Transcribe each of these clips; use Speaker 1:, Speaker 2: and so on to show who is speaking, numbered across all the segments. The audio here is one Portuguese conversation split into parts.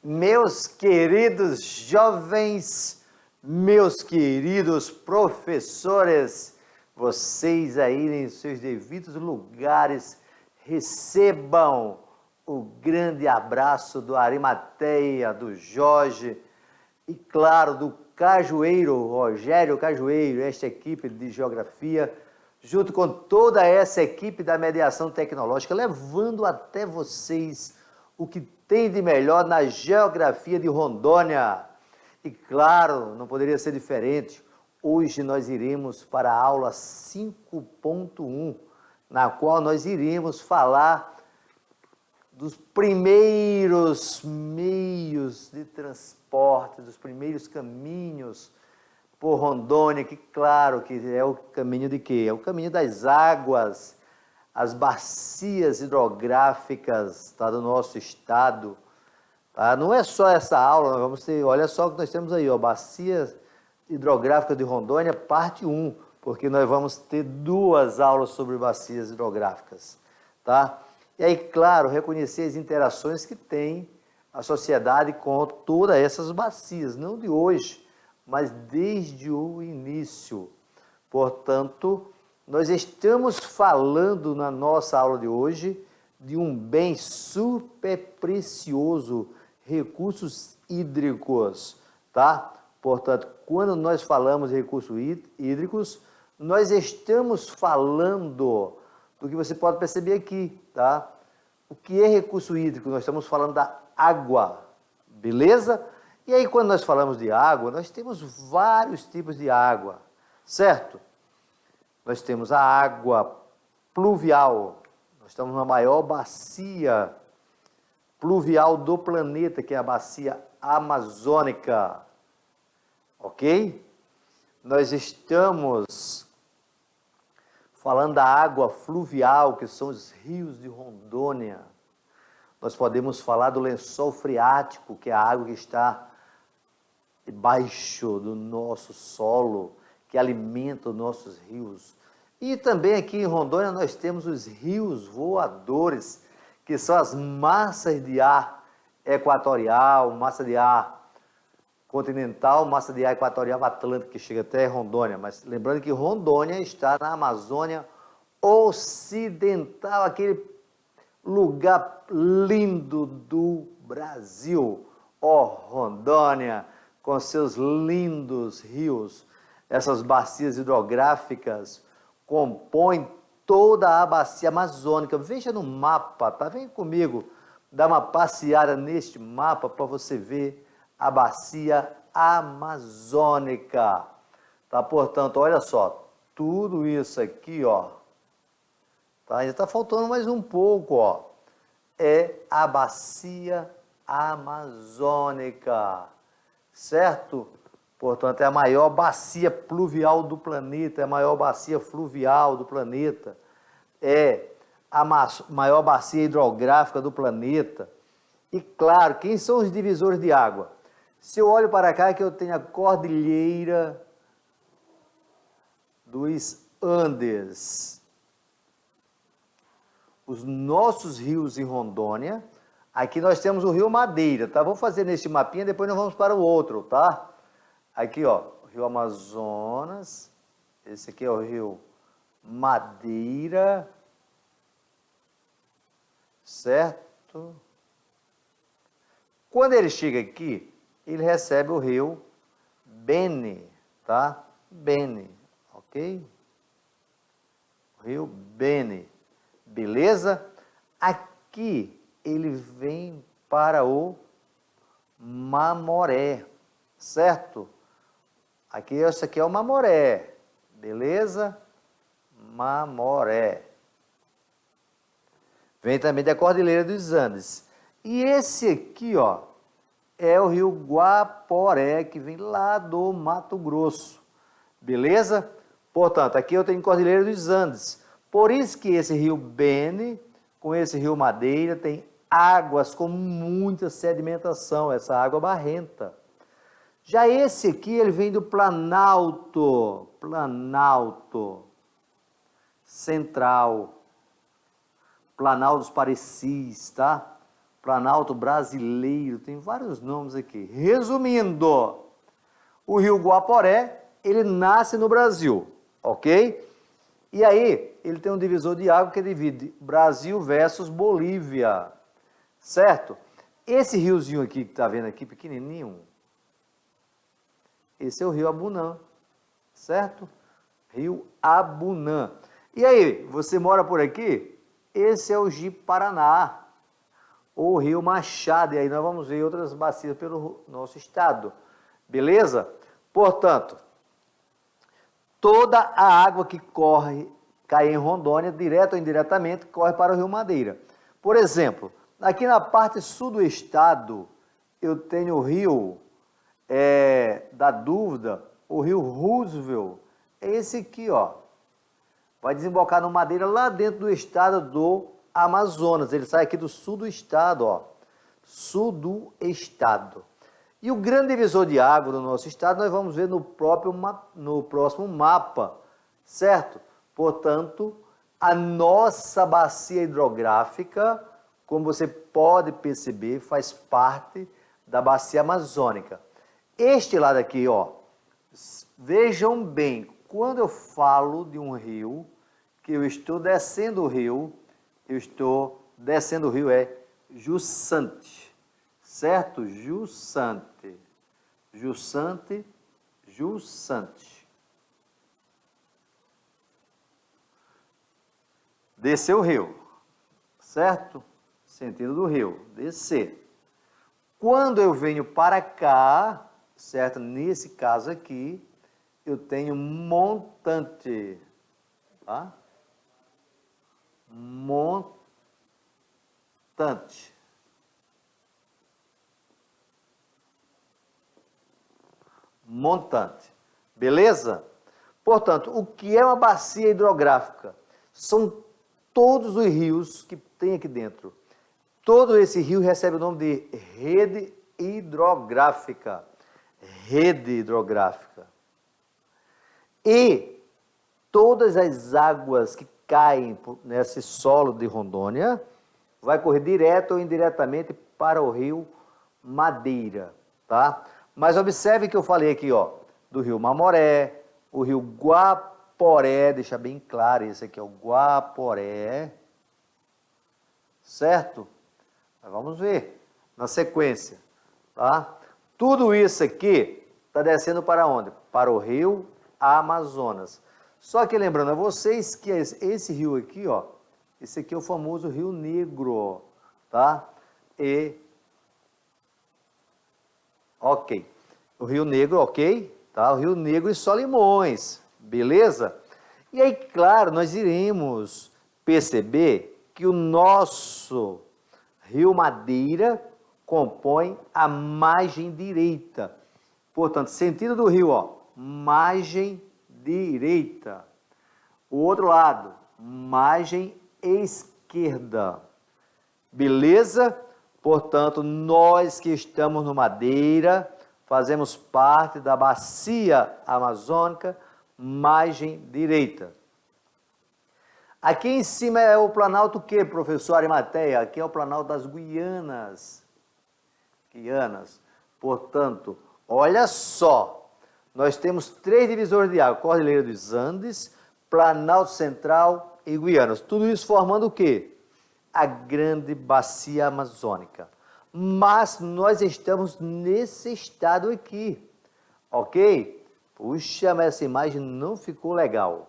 Speaker 1: Meus queridos jovens, meus queridos professores, vocês aí em seus devidos lugares, recebam o grande abraço do Arimateia, do Jorge e, claro, do Cajueiro, Rogério Cajueiro, esta equipe de geografia, junto com toda essa equipe da mediação tecnológica, levando até vocês o que tem de melhor na geografia de Rondônia. E claro, não poderia ser diferente, hoje nós iremos para a aula 5.1, na qual nós iremos falar dos primeiros meios de transporte, dos primeiros caminhos por Rondônia, que claro que é o caminho de quê? É o caminho das águas, as bacias hidrográficas, tá, do nosso estado. Tá? Não é só essa aula, nós vamos ter, olha só o que nós temos aí, ó, bacias hidrográficas de Rondônia, parte 1, porque nós vamos ter 2 aulas sobre bacias hidrográficas, tá? E aí, claro, reconhecer as interações que tem a sociedade com todas essas bacias, não de hoje, mas desde o início. Portanto, nós estamos falando na nossa aula de hoje de um bem super precioso, recursos hídricos, tá? Portanto, quando nós falamos de recursos hídricos, nós estamos falando do que você pode perceber aqui, tá? O que é recurso hídrico? Nós estamos falando da água, beleza? E aí, quando nós falamos de água, nós temos vários tipos de água, certo? Nós temos a água pluvial, nós estamos na maior bacia pluvial do planeta, que é a bacia amazônica, ok? Nós estamos falando da água fluvial, que são os rios de Rondônia. Nós podemos falar do lençol freático, que é a água que está debaixo do nosso solo, que alimenta os nossos rios. E também aqui em Rondônia nós temos os rios voadores, que são as massas de ar equatorial, massa de ar continental, massa de ar equatorial atlântica, que chega até Rondônia. Mas lembrando que Rondônia está na Amazônia Ocidental, aquele lugar lindo do Brasil. Ó, Rondônia, com seus lindos rios, essas bacias hidrográficas compõem toda a bacia amazônica. Veja no mapa, tá? Vem comigo, dá uma passeada neste mapa para você ver a bacia amazônica, tá? Portanto, olha só, tudo isso aqui, ó, tá? Ainda está faltando mais um pouco, ó, é a bacia amazônica, certo? Portanto, é a maior bacia pluvial do planeta, é a maior bacia fluvial do planeta, é a maior bacia hidrográfica do planeta. E claro, quem são os divisores de água? Se eu olho para cá, que eu tenho a cordilheira dos Andes, os nossos rios em Rondônia, aqui nós temos o rio Madeira, tá? Vou fazer neste mapinha, depois nós vamos para o outro, tá? Aqui, ó, o rio Amazonas, esse aqui é o rio Madeira, certo? Quando ele chega aqui, ele recebe o rio Beni, tá? Beni, ok? O rio Beni, beleza? Aqui ele vem para o Mamoré, certo? Aqui, esse aqui é o Mamoré, beleza? Mamoré. Vem também da Cordilheira dos Andes. E esse aqui, ó, é o rio Guaporé, que vem lá do Mato Grosso, beleza? Portanto, aqui eu tenho Cordilheira dos Andes. Por isso que esse rio Beni, com esse rio Madeira, tem águas com muita sedimentação, essa água barrenta. Já esse aqui, ele vem do Planalto Central, Planalto dos Parecis, tá? Planalto Brasileiro, tem vários nomes aqui. Resumindo, o rio Guaporé, ele nasce no Brasil, ok? E aí, ele tem um divisor de água que divide Brasil versus Bolívia, certo? Esse riozinho aqui que está vendo aqui, pequenininho, esse é o rio Abunã, certo? Rio Abunã. E aí, você mora por aqui? Esse é o Ji-Paraná, ou Rio Machado, e aí nós vamos ver outras bacias pelo nosso estado, beleza? Portanto, toda a água que cai em Rondônia, direto ou indiretamente, corre para o Rio Madeira. Por exemplo, aqui na parte sul do estado, eu tenho o rio da dúvida, o rio Roosevelt, é esse aqui, ó. Vai desembocar no Madeira, lá dentro do estado do Amazonas. Ele sai aqui do sul do estado, ó. Sul do estado. E o grande divisor de água do nosso estado nós vamos ver no próximo mapa, certo? Portanto, a nossa bacia hidrográfica, como você pode perceber, faz parte da bacia amazônica. Este lado aqui, ó, vejam bem, quando eu falo de um rio, que eu estou descendo o rio, é Jussante, certo? Jussante. Descer o rio, certo? Sentido do rio, descer. Quando eu venho para cá, certo? Nesse caso aqui, eu tenho montante, tá? Montante. Beleza? Portanto, o que é uma bacia hidrográfica? São todos os rios que tem aqui dentro. Todo esse rio recebe o nome de rede hidrográfica. Rede hidrográfica. E todas as águas que caem nesse solo de Rondônia vai correr direto ou indiretamente para o rio Madeira, tá? Mas observe que eu falei aqui, ó, do rio Mamoré, o rio Guaporé, deixa bem claro, esse aqui é o Guaporé, certo? Mas vamos ver na sequência, tá? Tudo isso aqui está descendo para onde? Para o rio Amazonas. Só que lembrando a vocês que esse rio aqui, ó, esse aqui é o famoso Rio Negro, tá? Ok. O Rio Negro, ok? Tá? O Rio Negro e Solimões, beleza? E aí, claro, nós iremos perceber que o nosso Rio Madeira compõe a margem direita. Portanto, sentido do rio, ó, margem direita. O outro lado, margem esquerda. Beleza? Portanto, nós que estamos no Madeira, fazemos parte da bacia amazônica, margem direita. Aqui em cima é o Planalto o quê, professor Arimateia? Aqui é o Planalto das Guianas. Portanto, olha só, nós temos 3 divisores de água, Cordilheira dos Andes, Planalto Central e Guianas. Tudo isso formando o quê? A grande bacia amazônica. Mas nós estamos nesse estado aqui, ok? Puxa, mas essa imagem não ficou legal,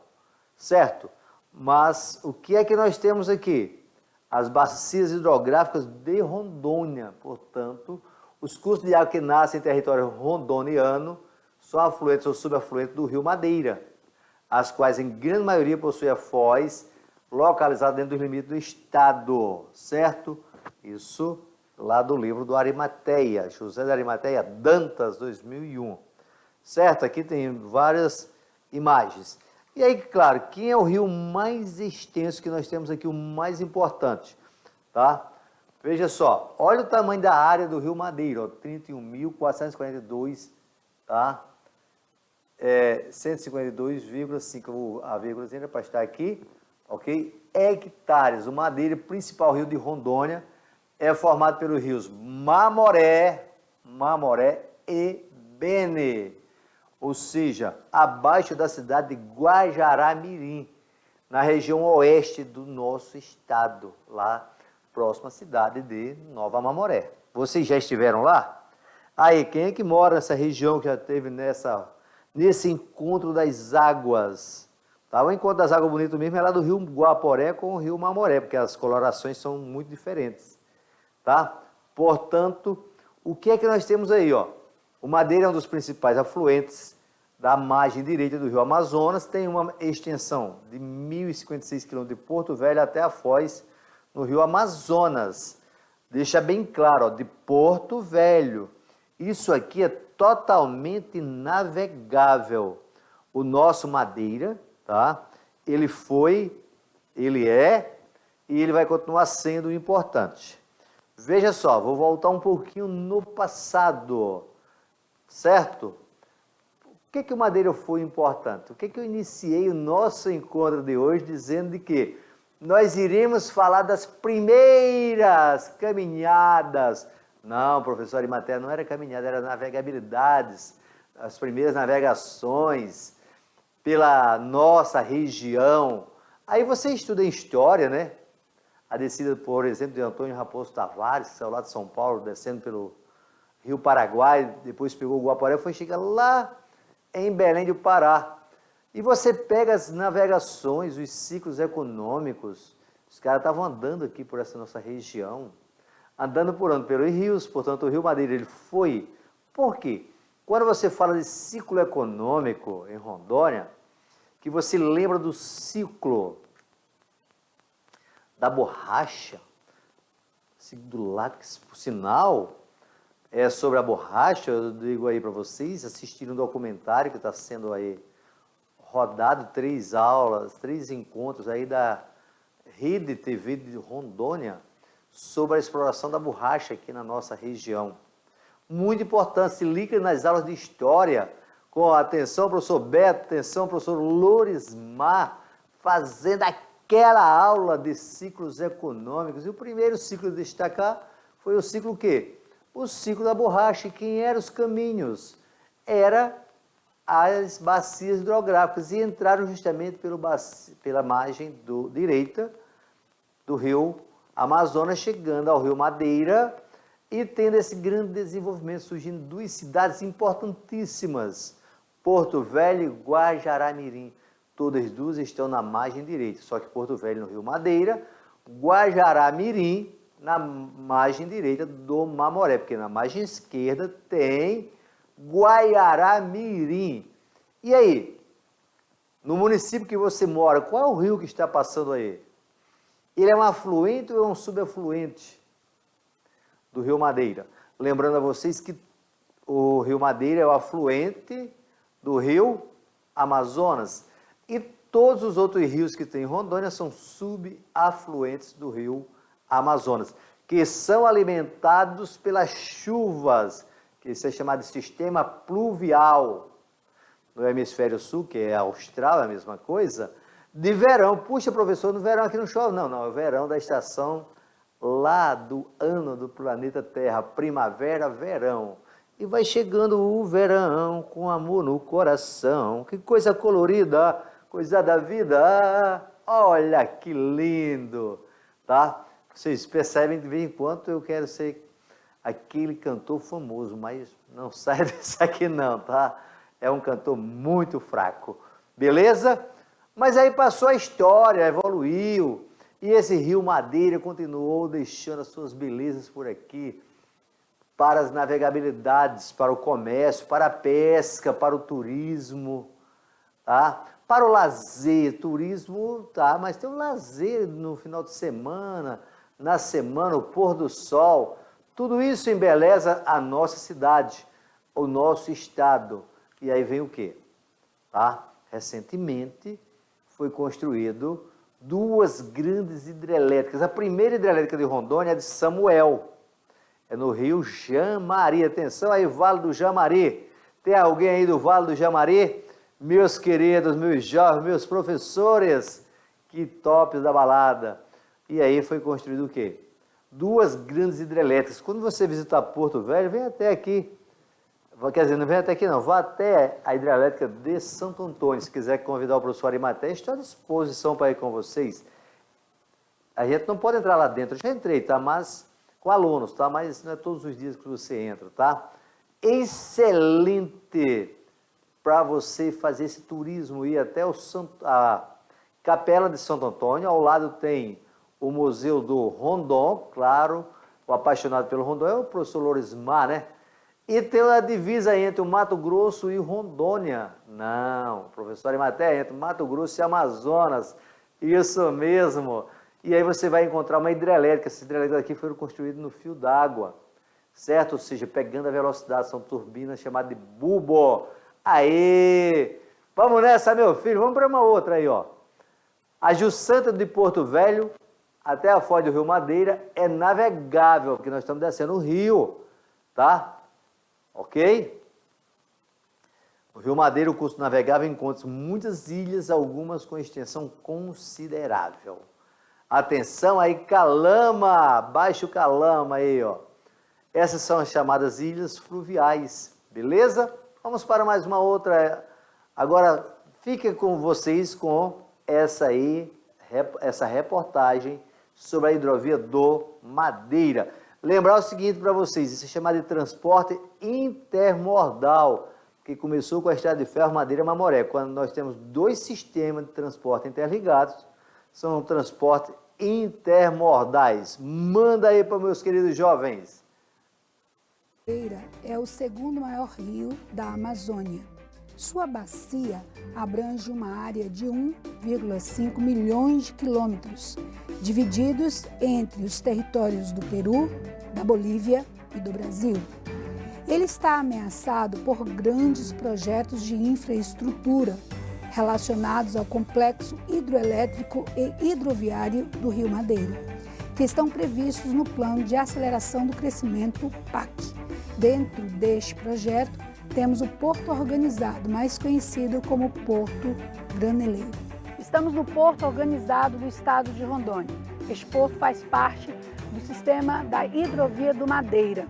Speaker 1: certo? Mas o que é que nós temos aqui? As bacias hidrográficas de Rondônia, portanto, os cursos de água que nascem em território rondoniano são afluentes ou subafluentes do rio Madeira, as quais em grande maioria possuem a foz localizada dentro dos limites do estado, certo? Isso lá do livro do Arimateia, José de Arimateia Dantas, 2001, certo? Aqui tem várias imagens. E aí, claro, quem é o rio mais extenso que nós temos aqui, o mais importante, tá? Veja só, olha o tamanho da área do rio Madeira, 31.442, tá? 152,5, a vírgulazinha para estar aqui, ok? Hectares. O Madeira, principal rio de Rondônia, é formado pelos rios Mamoré e Bene, ou seja, abaixo da cidade de Guajará-Mirim, na região oeste do nosso estado, lá próxima à cidade de Nova Mamoré. Vocês já estiveram lá? Aí, quem é que mora nessa região que já teve nesse encontro das águas? Tá? O encontro das águas bonito mesmo é lá do rio Guaporé com o rio Mamoré, porque as colorações são muito diferentes. Tá? Portanto, o que é que nós temos aí? Ó? O Madeira é um dos principais afluentes da margem direita do rio Amazonas, tem uma extensão de 1.056 km de Porto Velho até a Foz, no rio Amazonas. Deixa bem claro, ó, de Porto Velho. Isso aqui é totalmente navegável. O nosso Madeira, tá? Ele é e ele vai continuar sendo importante. Veja só, vou voltar um pouquinho no passado, certo? Por que o Madeira foi importante? Por que eu iniciei o nosso encontro de hoje dizendo de que nós iremos falar das primeiras caminhadas? Não, professor Arimatea, não era caminhada, era navegabilidades, as primeiras navegações pela nossa região. Aí você estuda em história, né? A descida, por exemplo, de Antônio Raposo Tavares, que saiu lá de São Paulo, descendo pelo Rio Paraguai, depois pegou o Guaporé, foi chegar lá em Belém do Pará. E você pega as navegações, os ciclos econômicos, os caras estavam andando aqui por essa nossa região, andando por onde? Pelos rios, portanto o Rio Madeira ele foi. Por quê? Quando você fala de ciclo econômico em Rondônia, que você lembra do ciclo da borracha, ciclo do látex, por sinal, é sobre a borracha, eu digo aí para vocês, assistirem um documentário que está sendo aí rodado, 3 aulas, 3 encontros aí da Rede TV de Rondônia sobre a exploração da borracha aqui na nossa região. Muito importante, se liga nas aulas de história, com atenção professor Beto, atenção professor Lorismar, fazendo aquela aula de ciclos econômicos. E o primeiro ciclo a destacar foi o ciclo o quê? O ciclo da borracha. E quem eram os caminhos? Era as bacias hidrográficas e entraram justamente pela margem direita do rio Amazonas, chegando ao rio Madeira e tendo esse grande desenvolvimento, surgindo 2 cidades importantíssimas, Porto Velho e Guajará-Mirim. Todas 2 estão na margem direita, só que Porto Velho no rio Madeira, Guajará-Mirim na margem direita do Mamoré, porque na margem esquerda tem Guaiará-Mirim. E aí, no município que você mora, qual é o rio que está passando aí? Ele é um afluente ou é um subafluente do rio Madeira? Lembrando a vocês que o rio Madeira é o afluente do rio Amazonas e todos os outros rios que tem em Rondônia são subafluentes do rio Amazonas, que são alimentados pelas chuvas, que isso é chamado de sistema pluvial. No hemisfério sul, que é a Austral, é a mesma coisa, de verão. Puxa, professor, no verão aqui não chove. Não, é o verão da estação lá do ano do planeta Terra, primavera, verão. E vai chegando o verão com amor no coração. Que coisa colorida, coisa da vida. Olha que lindo, tá? Vocês percebem de vez em quando eu quero ser aquele cantor famoso, mas não sai desse aqui não, tá? É um cantor muito fraco, beleza? Mas aí passou a história, evoluiu, e esse rio Madeira continuou deixando as suas belezas por aqui, para as navegabilidades, para o comércio, para a pesca, para o turismo, tá? Para o lazer, turismo, tá? Mas tem um lazer no final de semana, na semana, o pôr do sol, tudo isso embeleza a nossa cidade, o nosso estado. E aí vem o quê? Tá? Recentemente foi construído 2 grandes hidrelétricas. A primeira hidrelétrica de Rondônia é de Samuel, é no rio Jamari. Atenção aí, Vale do Jamari. Tem alguém aí do Vale do Jamari? Meus queridos, meus jovens, meus professores, que top da balada. E aí foi construído o quê? duas grandes hidrelétricas. Quando você visitar Porto Velho, vem até aqui. Quer dizer, não vem até aqui não, vá até a hidrelétrica de Santo Antônio. Se quiser convidar o professor Arimatea, estou à disposição para ir com vocês. A gente não pode entrar lá dentro, eu já entrei, tá? Mas com alunos, tá? Mas não é todos os dias que você entra, tá? Excelente para você fazer esse turismo, ir até a Capela de Santo Antônio. Ao lado tem o Museu do Rondon, claro, o apaixonado pelo Rondon é o professor Lorismar, né? E tem a divisa entre o Mato Grosso e Rondônia. Não, professor Arimatea, entre Mato Grosso e Amazonas. Isso mesmo. E aí você vai encontrar uma hidrelétrica. Essas hidrelétricas aqui foram construídas no fio d'água, certo? Ou seja, pegando a velocidade, são turbinas chamadas de bulbo. Aê! Vamos nessa, meu filho. Vamos para uma outra aí, ó. A Jussanta de Porto Velho até a foz do Rio Madeira é navegável, porque nós estamos descendo o rio, tá? Ok? O Rio Madeira, o curso navegável, encontra muitas ilhas, algumas com extensão considerável. Atenção aí, Calama, Baixo Calama aí, ó. Essas são as chamadas ilhas fluviais, beleza? Vamos para mais uma outra. Agora, fica com vocês com essa aí, essa reportagem sobre a hidrovia do Madeira. Lembrar o seguinte para vocês, isso é chamado de transporte intermodal, que começou com a estrada de ferro Madeira-Mamoré. Quando nós temos dois sistemas de transporte interligados, são transportes intermodais. Manda aí para meus queridos jovens.
Speaker 2: É o segundo maior rio da Amazônia. Sua bacia abrange uma área de 1,5 milhões de quilômetros, divididos entre os territórios do Peru, da Bolívia e do Brasil. Ele está ameaçado por grandes projetos de infraestrutura relacionados ao complexo hidroelétrico e hidroviário do Rio Madeira, que estão previstos no Plano de Aceleração do Crescimento, PAC. Dentro deste projeto, temos o Porto Organizado, mais conhecido como Porto Graneleiro. Estamos no Porto Organizado do estado de Rondônia. Este porto faz parte do sistema da Hidrovia do Madeira.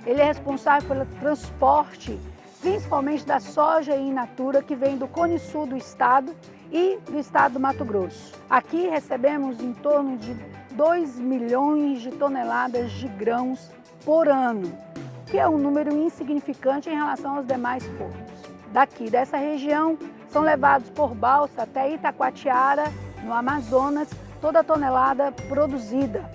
Speaker 2: Ele é responsável pelo transporte, principalmente da soja in natura, que vem do Cone Sul do estado e do estado do Mato Grosso. Aqui recebemos em torno de 2 milhões de toneladas de grãos por ano, que é um número insignificante em relação aos demais portos. Daqui, dessa região, são levados por balsa até Itacoatiara, no Amazonas, toda a tonelada produzida.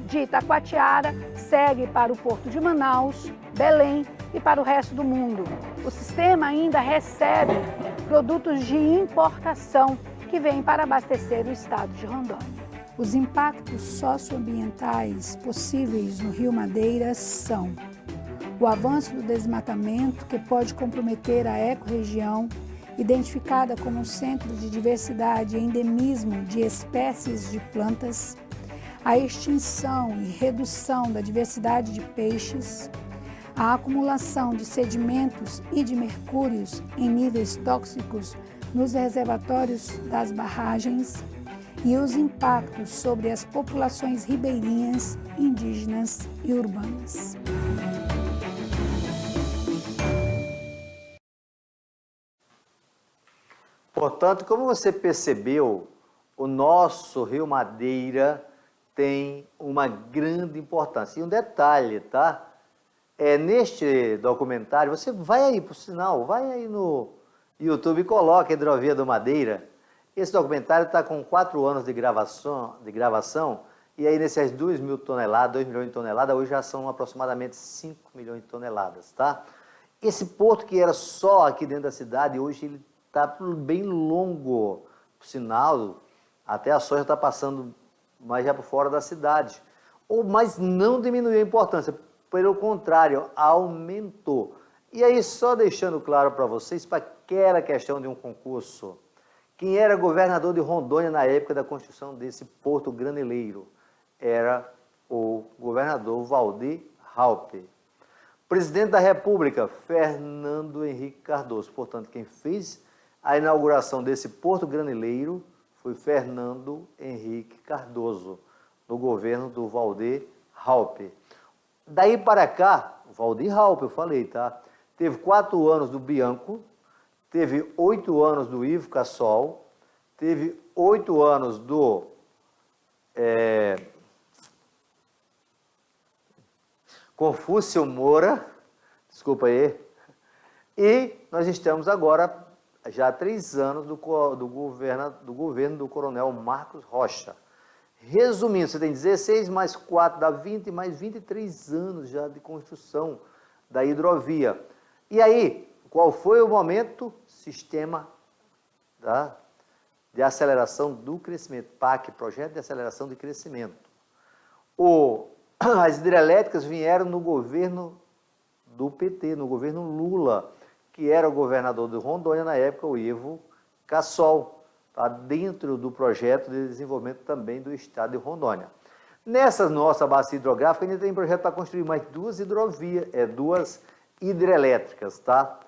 Speaker 2: De Itacoatiara, segue para o porto de Manaus, Belém e para o resto do mundo. O sistema ainda recebe produtos de importação que vêm para abastecer o estado de Rondônia. Os impactos socioambientais possíveis no Rio Madeira são o avanço do desmatamento, que pode comprometer a ecorregião, identificada como um centro de diversidade e endemismo de espécies de plantas, a extinção e redução da diversidade de peixes, a acumulação de sedimentos e de mercúrios em níveis tóxicos nos reservatórios das barragens e os impactos sobre as populações ribeirinhas, indígenas e urbanas.
Speaker 1: Portanto, como você percebeu, o nosso Rio Madeira tem uma grande importância. E um detalhe, tá? Neste documentário, você vai aí, por sinal, vai aí no YouTube e coloca a Hidrovia do Madeira. Esse documentário está com 4 anos de gravação, e aí nessas 2 milhões de toneladas, hoje já são aproximadamente 5 milhões de toneladas, tá? Esse porto que era só aqui dentro da cidade, hoje ele está bem longo, por sinal, até a soja está passando mais já por fora da cidade. Mas não diminuiu a importância, pelo contrário, aumentou. E aí, só deixando claro para vocês, para aquela questão de um concurso, quem era governador de Rondônia na época da construção desse porto graneleiro? Era o governador Valdir Raupp. Presidente da República, Fernando Henrique Cardoso. Portanto, quem fez a inauguração desse porto graneleiro foi Fernando Henrique Cardoso, no governo do Valdir Halpe. Daí para cá, Valdir Halpe, eu falei, tá? Teve 4 anos do Bianco, teve 8 anos do Ivo Cassol, teve 8 anos do Confúcio Moura, desculpa aí, e nós estamos agora já há 3 anos do governo do coronel Marcos Rocha. Resumindo, você tem 16 mais 4 dá 20, mais 23 anos já de construção da hidrovia. E aí, qual foi o momento? Sistema de aceleração do crescimento, PAC, Projeto de Aceleração de Crescimento. As hidrelétricas vieram no governo do PT, no governo Lula, que era o governador de Rondônia na época, o Ivo Cassol, tá? Dentro do projeto de desenvolvimento também do estado de Rondônia. Nessa nossa bacia hidrográfica ainda tem projeto para construir mais 2 hidrovias, 2 hidrelétricas, tá?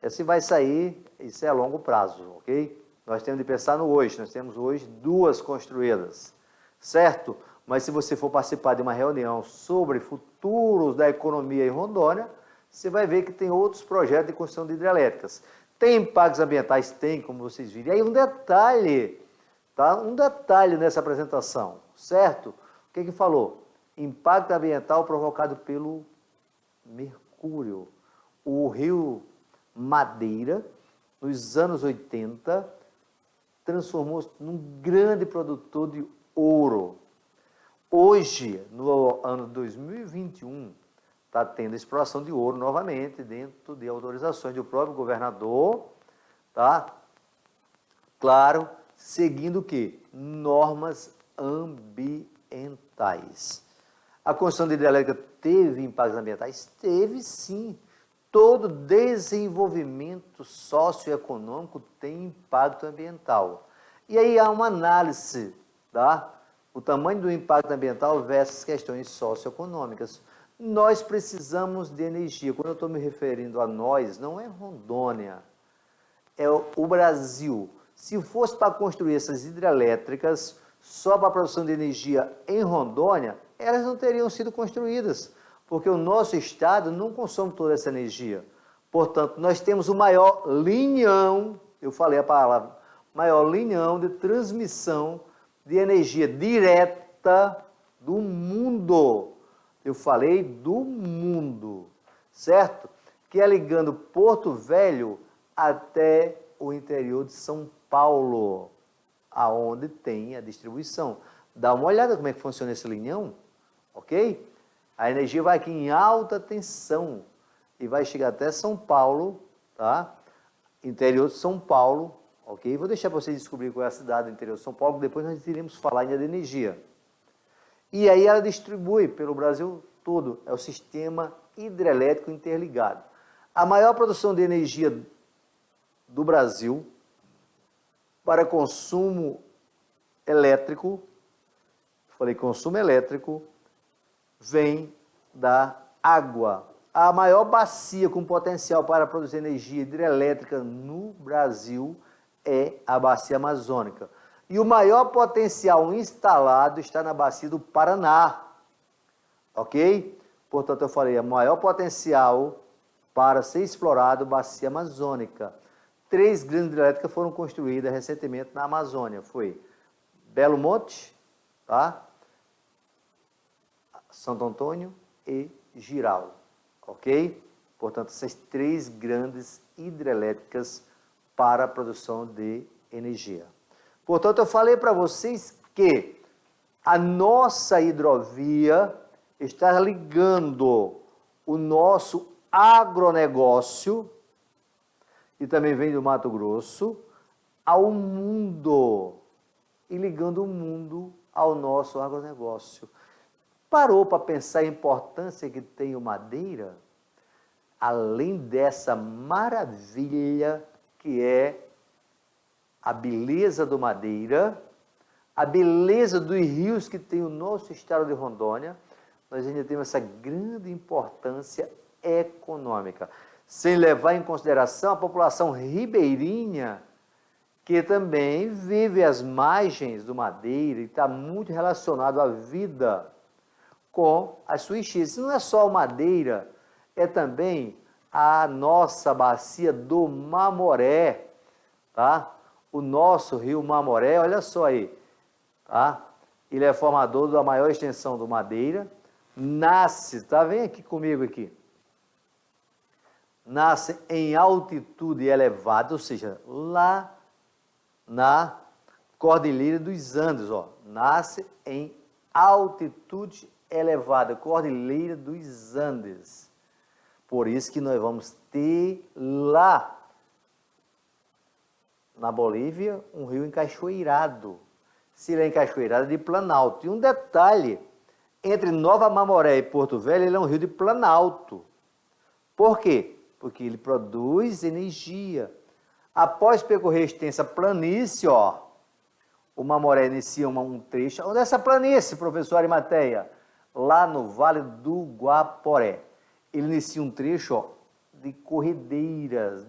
Speaker 1: Esse vai sair, isso é a longo prazo, ok? Nós temos de pensar no hoje, nós temos hoje 2 construídas, certo? Mas se você for participar de uma reunião sobre futuros da economia em Rondônia, você vai ver que tem outros projetos de construção de hidrelétricas. Tem impactos ambientais? Tem, como vocês viram. E aí um detalhe, tá? Um detalhe nessa apresentação, certo? O que falou? Impacto ambiental provocado pelo mercúrio. O rio Madeira, nos anos 80, transformou-se num grande produtor de ouro. Hoje, no ano 2021, está tendo exploração de ouro novamente, dentro de autorizações do próprio governador, tá? Claro, seguindo o quê? Normas ambientais. A construção de hidrelétrica teve impactos ambientais? Teve sim. Todo desenvolvimento socioeconômico tem impacto ambiental. E aí há uma análise, tá? O tamanho do impacto ambiental versus questões socioeconômicas. Nós precisamos de energia. Quando eu estou me referindo a nós, não é Rondônia, é o Brasil. Se fosse para construir essas hidrelétricas só para a produção de energia em Rondônia, elas não teriam sido construídas, porque o nosso estado não consome toda essa energia. Portanto, nós temos o maior linhão, eu falei a palavra, maior linhão de transmissão de energia direta do mundo. Eu falei do mundo, certo? Que é ligando Porto Velho até o interior de São Paulo, aonde tem a distribuição. Dá uma olhada como é que funciona esse linhão, ok? A energia vai aqui em alta tensão e vai chegar até São Paulo, tá? Interior de São Paulo, ok? Vou deixar para vocês descobrir qual é a cidade do interior de São Paulo, depois nós iremos falar ainda de energia. E aí ela distribui pelo Brasil todo, é o sistema hidrelétrico interligado. A maior produção de energia do Brasil para consumo elétrico, falei consumo elétrico, vem da água. A maior bacia com potencial para produzir energia hidrelétrica no Brasil é a bacia amazônica. E o maior potencial instalado está na bacia do Paraná, ok? Portanto, eu falei, o maior potencial para ser explorado, bacia amazônica. 3 grandes hidrelétricas foram construídas recentemente na Amazônia. Foi Belo Monte, tá? Santo Antônio e Jirau, ok? Portanto, essas 3 grandes hidrelétricas para a produção de energia. Portanto, eu falei para vocês que a nossa hidrovia está ligando o nosso agronegócio, e também vem do Mato Grosso, ao mundo, e ligando o mundo ao nosso agronegócio. Parou para pensar a importância que tem o Madeira, além dessa maravilha que é a beleza do Madeira, a beleza dos rios que tem o nosso estado de Rondônia, nós ainda temos essa grande importância econômica, sem levar em consideração a população ribeirinha, que também vive às margens do Madeira e está muito relacionado à vida com as suas enchentes. Não é só o Madeira, é também a nossa bacia do Mamoré, tá? O nosso rio Mamoré, olha só aí, tá? Ele é formador da maior extensão do Madeira, nasce, tá? Vem aqui comigo aqui. Nasce em altitude elevada, ou seja, lá na Cordilheira dos Andes, ó. Nasce em altitude elevada, Cordilheira dos Andes. Por isso que nós vamos ter lá na Bolívia um rio encachoeirado. Se ele é encachoeirado, é de planalto. E um detalhe, entre Nova Mamoré e Porto Velho, ele é um rio de planalto. Por quê? Porque ele produz energia. Após percorrer extensa planície, ó, o Mamoré inicia um trecho. Onde é essa planície, professor Arimateia? Lá no Vale do Guaporé. Ele inicia um trecho, ó, de corredeiras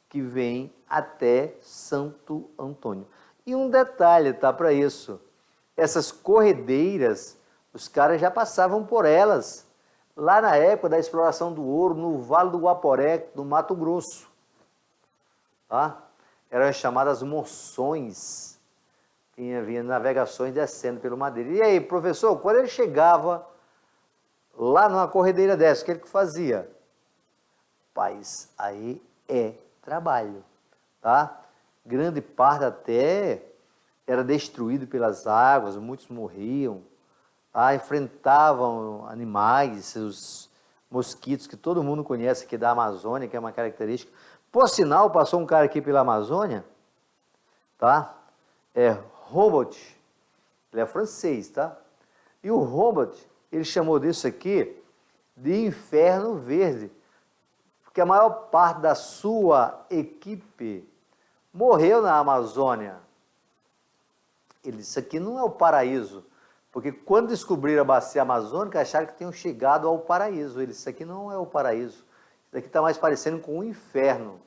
Speaker 1: que vem até Santo Antônio. E um detalhe, tá, para isso. Essas corredeiras, os caras já passavam por elas lá na época da exploração do ouro, no Vale do Guaporé, no Mato Grosso. Tá? Eram chamadas monções. Havia navegações descendo pelo Madeira. E aí, professor, quando ele chegava lá numa corredeira dessa, o que ele fazia? Paz, aí é trabalho. Tá? Grande parte até era destruído pelas águas, muitos morriam. Enfrentavam animais, os mosquitos que todo mundo conhece aqui da Amazônia, que é uma característica. Por sinal, passou um cara aqui pela Amazônia, tá? É Humboldt, ele é francês, tá? E o Humboldt, ele chamou disso aqui de Inferno Verde, porque a maior parte da sua equipe morreu na Amazônia. Ele disse, isso aqui não é o paraíso. Porque quando descobriram a bacia amazônica, acharam que tinham chegado ao paraíso. Ele disse, isso aqui não é o paraíso. Isso aqui está mais parecendo com o inferno.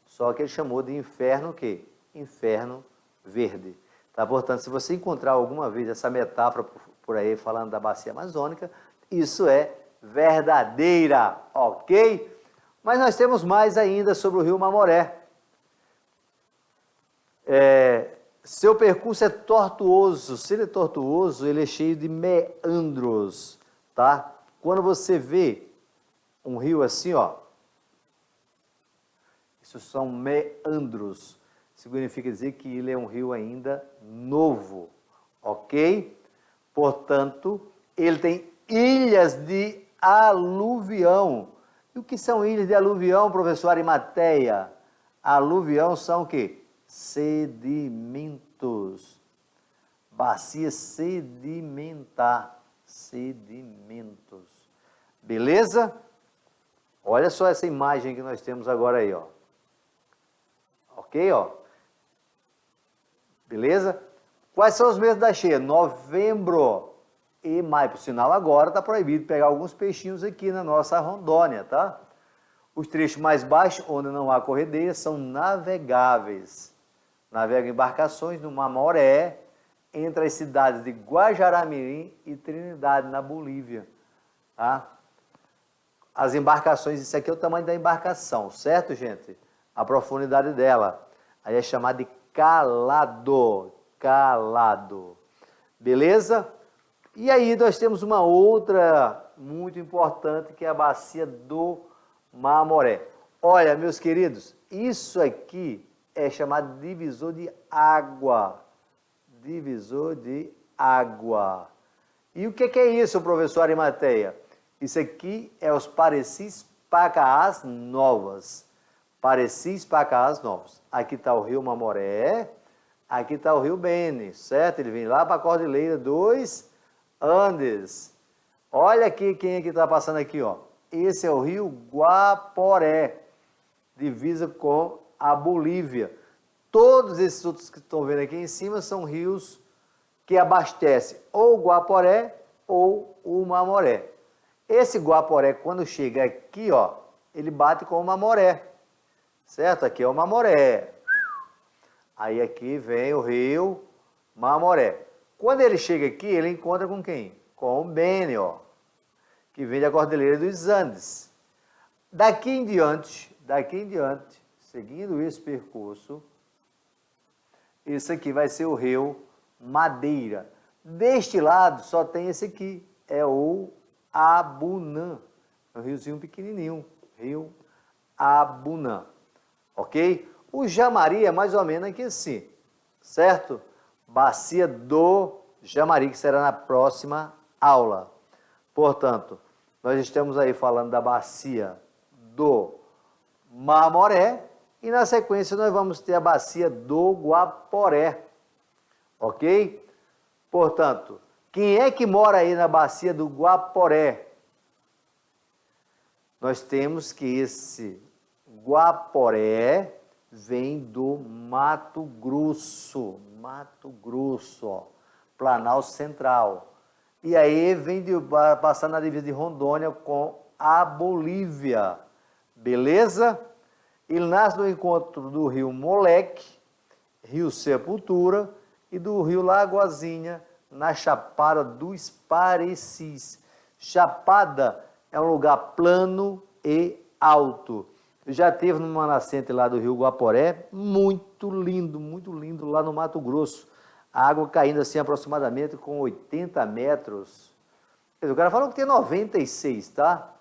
Speaker 1: Só que ele chamou de inferno o quê? Inferno verde. Tá? Portanto, se você encontrar alguma vez essa metáfora por aí falando da bacia amazônica, isso é verdadeira, ok? Mas nós temos mais ainda sobre o rio Mamoré. Seu percurso é tortuoso. Se ele é tortuoso, ele é cheio de meandros, tá? Quando você vê um rio assim, ó, isso são meandros. Significa dizer que ele é um rio ainda novo, ok? Portanto, ele tem ilhas de aluvião. E o que são ilhas de aluvião, professor Arimateia? Aluvião são o quê? Sedimentos, bacia sedimentar, sedimentos, beleza? Olha só essa imagem que nós temos agora aí, ó, ok, ó, beleza? Quais são os meses da cheia? Novembro e maio, por sinal agora está proibido pegar alguns peixinhos aqui na nossa Rondônia, tá? Os trechos mais baixos, onde não há corredeira, são navegáveis. Navegam embarcações no Mamoré, entre as cidades de Guajará-Mirim e Trindade, na Bolívia. Tá? As embarcações, isso aqui é o tamanho da embarcação, certo, gente? A profundidade dela. Aí é chamada de calado. Calado. Beleza? E aí nós temos uma outra muito importante, que é a bacia do Mamoré. Olha, meus queridos, isso aqui é chamado de divisor de água. Divisor de água. E o que é isso, professor Arimateia? Isso aqui é os Parecis Pacaás Novas. Parecis Pacaás Novos. Aqui está o rio Mamoré, aqui está o rio Beni, certo? Ele vem lá para a Cordilheira dos Andes. Olha aqui quem é que está passando aqui, ó. Esse é o rio Guaporé, divisa com a Bolívia. Todos esses outros que estão vendo aqui em cima são rios que abastecem ou o Guaporé ou o Mamoré. Esse Guaporé, quando chega aqui, ó, ele bate com o Mamoré, certo? Aqui é o Mamoré. Aí aqui vem o rio Mamoré. Quando ele chega aqui, ele encontra com quem? Com o Beni, ó, que vem da Cordilheira dos Andes. Daqui em diante, seguindo esse percurso, esse aqui vai ser o rio Madeira. Deste lado só tem esse aqui, é o Abunã, é um riozinho pequenininho, rio Abunã, ok? O Jamari é mais ou menos aqui assim, certo? Bacia do Jamari, que será na próxima aula. Portanto, nós estamos aí falando da bacia do Mamoré e na sequência nós vamos ter a bacia do Guaporé, ok? Portanto, quem é que mora aí na bacia do Guaporé? Nós temos que esse Guaporé vem do Mato Grosso, ó, Planalto Central. E aí vem passar na divisa de Rondônia com a Bolívia, beleza? Ele nasce no encontro do rio Moleque, rio Sepultura e do rio Lagoazinha, na Chapada dos Parecis. Chapada é um lugar plano e alto. Já teve numa nascente lá do rio Guaporé, muito lindo lá no Mato Grosso. A água caindo assim aproximadamente com 80 metros. O cara falou que tem 96, tá?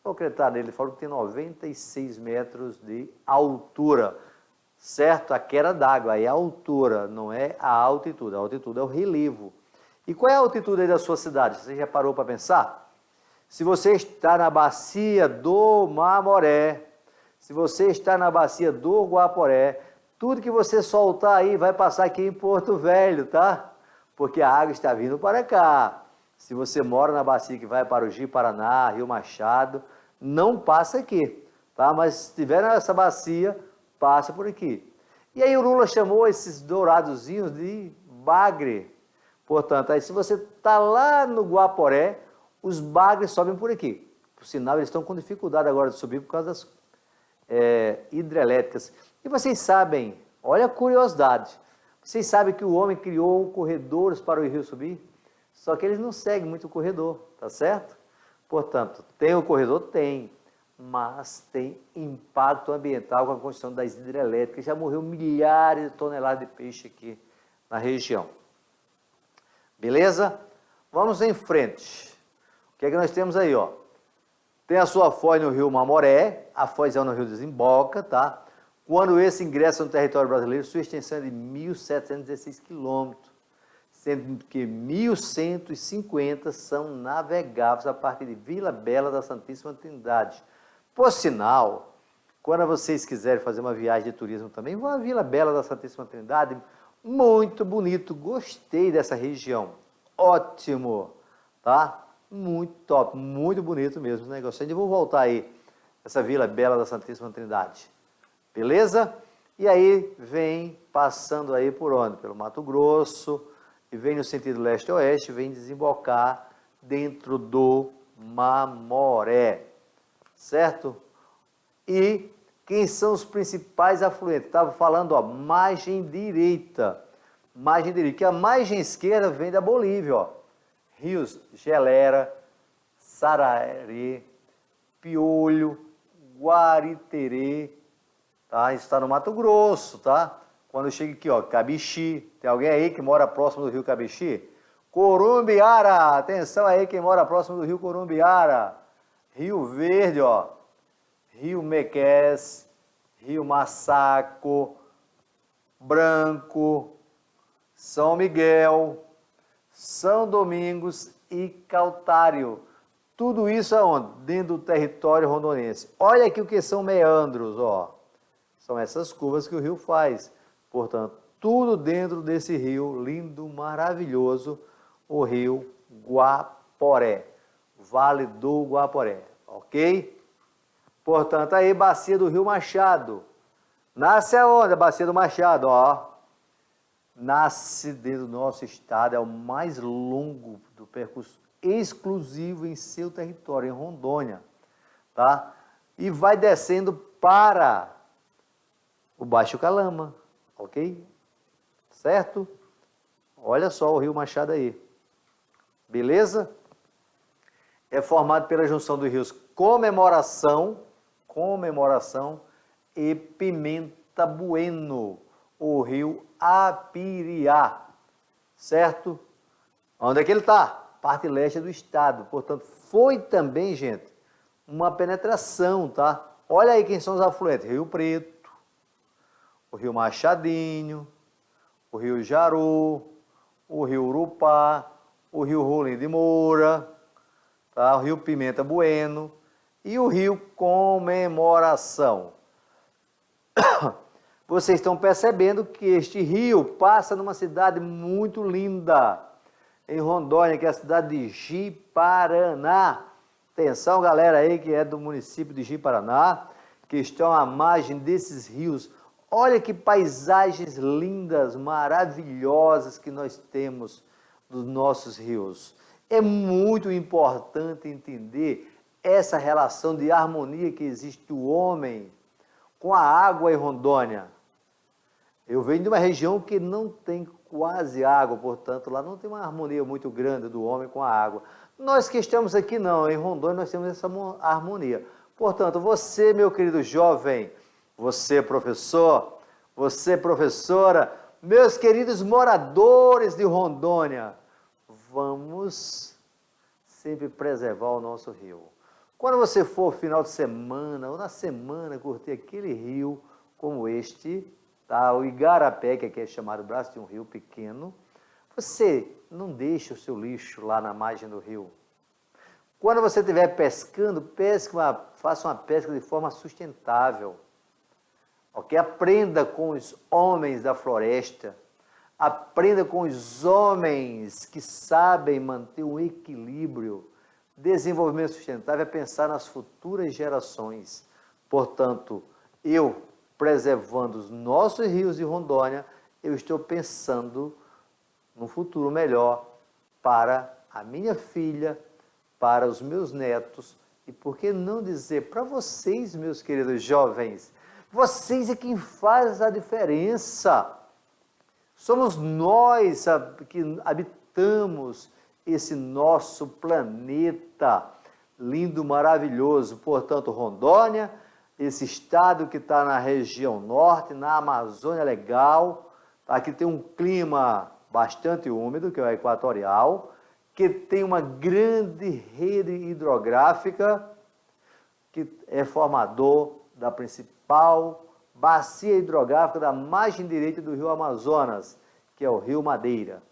Speaker 1: Vou acreditar nele, ele falou que tem 96 metros de altura. Certo? A queda d'água aí é a altura, não é a altitude. A altitude é o relevo. E qual é a altitude aí da sua cidade? Você já parou para pensar? Se você está na bacia do Mamoré, se você está na bacia do Guaporé, tudo que você soltar aí vai passar aqui em Porto Velho, tá? Porque a água está vindo para cá. Se você mora na bacia que vai para o Ji-Paraná, Rio Machado, não passa aqui, tá? Mas se estiver nessa bacia, passa por aqui. E aí o Lula chamou esses douradozinhos de bagre. Portanto, aí se você está lá no Guaporé, os bagres sobem por aqui. Por sinal, eles estão com dificuldade agora de subir por causa das hidrelétricas. E vocês sabem, olha a curiosidade, vocês sabem que o homem criou corredores para o rio subir? Só que eles não seguem muito o corredor, tá certo? Portanto, tem o corredor? Tem, mas tem impacto ambiental com a construção das hidrelétricas. Já morreu milhares de toneladas de peixe aqui na região. Beleza? Vamos em frente. O que é que nós temos aí, ó? Tem a sua foz no rio Mamoré, a foz é no rio Desemboca, tá? Quando esse ingressa no território brasileiro, sua extensão é de 1.716 quilômetros, sendo que 1.150 são navegáveis a partir de Vila Bela da Santíssima Trindade. Por sinal, quando vocês quiserem fazer uma viagem de turismo também, vão à Vila Bela da Santíssima Trindade, muito bonito, gostei dessa região, ótimo, tá? Muito top, muito bonito mesmo o negócio. Ainda vou voltar aí, essa Vila Bela da Santíssima Trindade. Beleza? E aí vem passando aí por onde? Pelo Mato Grosso, e vem no sentido leste-oeste, vem desembocar dentro do Mamoré, certo? E quem são os principais afluentes? Estava falando, ó, margem direita, que a margem esquerda vem da Bolívia, ó. Rios Gelera, Sararé, Piolho, Guariterê, tá? Isso está no Mato Grosso, tá? Quando chega aqui, ó, Cabixi, tem alguém aí que mora próximo do rio Cabixi? Corumbiara, atenção aí quem mora próximo do rio Corumbiara. Rio Verde, ó, Rio Mequés, Rio Massaco, Branco, São Miguel, São Domingos e Cautário. Tudo isso aonde? Dentro do território rondonense. Olha aqui o que são meandros, ó. São essas curvas que o rio faz. Portanto, tudo dentro desse rio lindo, maravilhoso, o rio Guaporé. Vale do Guaporé, ok? Portanto, aí, bacia do Rio Machado. Nasce aonde a bacia do Machado, ó? Nasce dentro do nosso estado, é o mais longo do percurso exclusivo em seu território, em Rondônia, tá? E vai descendo para o Baixo Calama, ok? Certo? Olha só o rio Machado aí. Beleza? É formado pela junção dos rios Comemoração e Pimenta Bueno, o rio Apiriá, certo? Onde é que ele está? Parte leste do estado. Portanto, foi também, gente, uma penetração, tá? Olha aí quem são os afluentes. Rio Preto, o rio Machadinho, o rio Jaru, o rio Urupá, o rio Rolim de Moura, tá? O rio Pimenta Bueno e o rio Comemoração. Vocês estão percebendo que este rio passa numa cidade muito linda, em Rondônia, que é a cidade de Ji-Paraná. Atenção, galera aí que é do município de Ji-Paraná, que estão à margem desses rios. Olha que paisagens lindas, maravilhosas que nós temos dos nossos rios. É muito importante entender essa relação de harmonia que existe do homem com a água em Rondônia. Eu venho de uma região que não tem quase água, portanto, lá não tem uma harmonia muito grande do homem com a água. Nós que estamos aqui não, em Rondônia nós temos essa harmonia. Portanto, você, meu querido jovem, você, professor, você, professora, meus queridos moradores de Rondônia, vamos sempre preservar o nosso rio. Quando você for final de semana ou na semana curtir aquele rio como este, tá? O Igarapé, que aqui é chamado braço de um rio pequeno, você não deixe o seu lixo lá na margem do rio. Quando você estiver pescando, faça uma pesca de forma sustentável. Okay? Aprenda com os homens da floresta, aprenda com os homens que sabem manter um equilíbrio. Desenvolvimento sustentável é pensar nas futuras gerações. Portanto, eu, preservando os nossos rios de Rondônia, eu estou pensando no futuro melhor para a minha filha, para os meus netos e, por que não dizer, para vocês, meus queridos jovens, vocês é quem faz a diferença. Somos nós que habitamos esse nosso planeta lindo, maravilhoso. Portanto, Rondônia, esse estado que está na região norte, na Amazônia Legal, tá? Que tem um clima bastante úmido, que é o equatorial, que tem uma grande rede hidrográfica, que é formador da principal bacia hidrográfica da margem direita do rio Amazonas, que é o rio Madeira,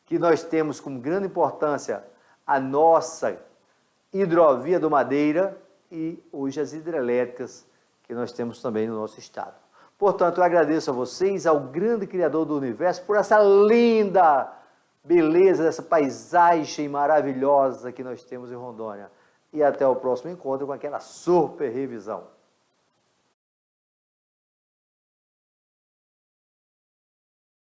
Speaker 1: que nós temos com grande importância a nossa hidrovia do Madeira e hoje as hidrelétricas que nós temos também no nosso estado. Portanto, eu agradeço a vocês, ao grande Criador do Universo, por essa linda beleza, dessa paisagem maravilhosa que nós temos em Rondônia. E até o próximo encontro com aquela super revisão.